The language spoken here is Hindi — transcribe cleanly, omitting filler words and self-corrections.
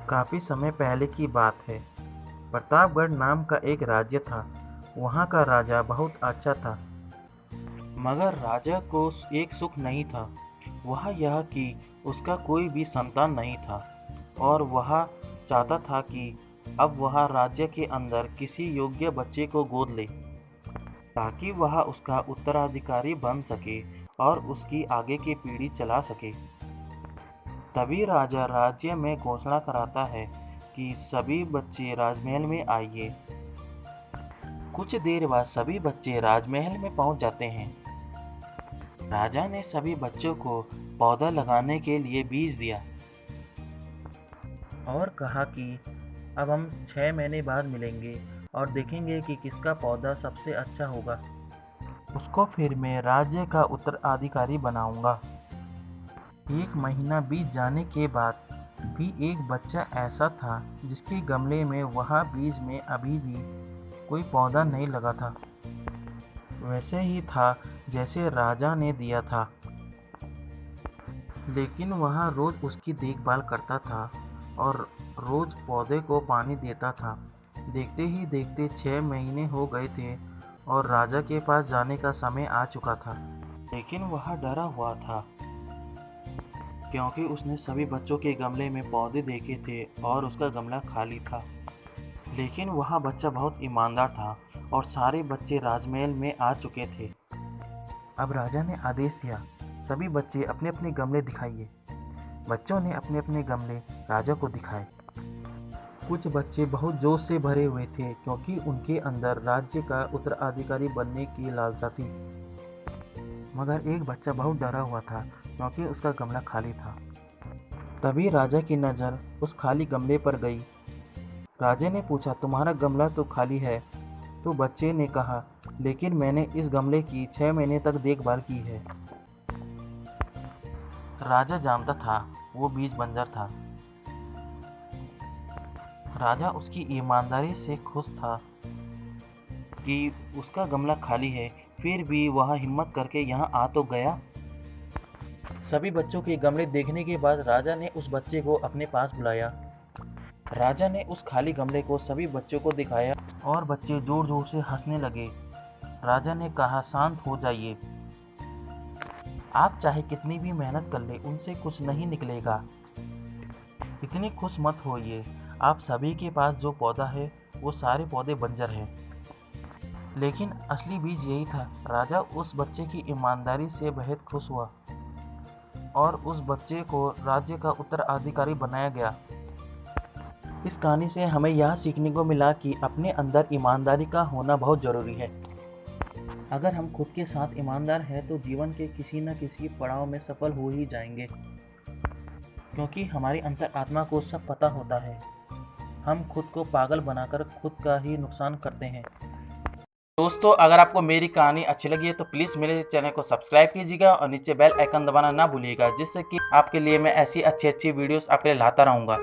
काफ़ी समय पहले की बात है। प्रतापगढ़ नाम का एक राज्य था। वहाँ का राजा बहुत अच्छा था, मगर राजा को एक सुख नहीं था। वह यह कि उसका कोई भी संतान नहीं था और वह चाहता था कि अब वह राज्य के अंदर किसी योग्य बच्चे को गोद ले, ताकि वह उसका उत्तराधिकारी बन सके और उसकी आगे की पीढ़ी चला सके। तभी राजा राज्य में घोषणा कराता है कि सभी बच्चे राजमहल में आइए। कुछ देर बाद सभी बच्चे राजमहल में पहुंच जाते हैं। राजा ने सभी बच्चों को पौधा लगाने के लिए बीज दिया और कहा कि अब हम 6 महीने बाद मिलेंगे और देखेंगे कि किसका पौधा सबसे अच्छा होगा। उसको फिर मैं राज्य का उत्तराधिकारी बनाऊंगा। 1 महीना बीत जाने के बाद भी एक बच्चा ऐसा था जिसके गमले में वहाँ बीज में अभी भी कोई पौधा नहीं लगा था। वैसे ही था जैसे राजा ने दिया था, लेकिन वह रोज उसकी देखभाल करता था और रोज पौधे को पानी देता था। देखते ही देखते 6 महीने हो गए थे और राजा के पास जाने का समय आ चुका था। लेकिन वह डरा हुआ था, क्योंकि उसने सभी बच्चों के गमले में पौधे देखे थे और उसका गमला खाली था। लेकिन वह बच्चा बहुत ईमानदार था और सारे बच्चे राजमहल में आ चुके थे। अब राजा ने आदेश दिया, सभी बच्चे अपने अपने गमले दिखाइए। बच्चों ने अपने अपने गमले राजा को दिखाए। कुछ बच्चे बहुत जोश से भरे हुए थे, क्योंकि उनके अंदर राज्य का उत्तराधिकारी बनने की लालसा थी। मगर एक बच्चा बहुत डरा हुआ था, क्योंकि उसका गमला खाली था। तभी राजा की नज़र उस खाली गमले पर गई। राजा ने पूछा, तुम्हारा गमला तो खाली है। तो बच्चे ने कहा, लेकिन मैंने इस गमले की 6 महीने तक देखभाल की है। राजा जानता था वो बीज बंजर था। राजा उसकी ईमानदारी से खुश था कि उसका गमला खाली है, फिर भी वह हिम्मत करके यहाँ आ तो गया। सभी बच्चों के गमले देखने के बाद राजा ने उस बच्चे को अपने पास बुलाया। राजा ने उस खाली गमले को सभी बच्चों को दिखाया और बच्चे जोर जोर से हंसने लगे। राजा ने कहा, शांत हो जाइए, आप चाहे कितनी भी मेहनत कर ले उनसे कुछ नहीं निकलेगा। इतनी खुश मत होइए, आप सभी के पास जो पौधा है वो सारे पौधे बंजर हैं। लेकिन असली बीज यही था। राजा उस बच्चे की ईमानदारी से बेहद खुश हुआ और उस बच्चे को राज्य का उत्तराधिकारी बनाया गया। इस कहानी से हमें यह सीखने को मिला कि अपने अंदर ईमानदारी का होना बहुत ज़रूरी है। अगर हम खुद के साथ ईमानदार हैं तो जीवन के किसी न किसी पड़ाव में सफल हो ही जाएंगे, क्योंकि हमारी अंतर आत्मा को सब पता होता है। हम खुद को पागल बनाकर खुद का ही नुकसान करते हैं। दोस्तों, अगर आपको मेरी कहानी अच्छी लगी है तो प्लीज़ मेरे चैनल को सब्सक्राइब कीजिएगा और नीचे बेल आइकन दबाना ना भूलिएगा, जिससे कि आपके लिए मैं ऐसी अच्छी वीडियोस आपके लिए लाता रहूँगा।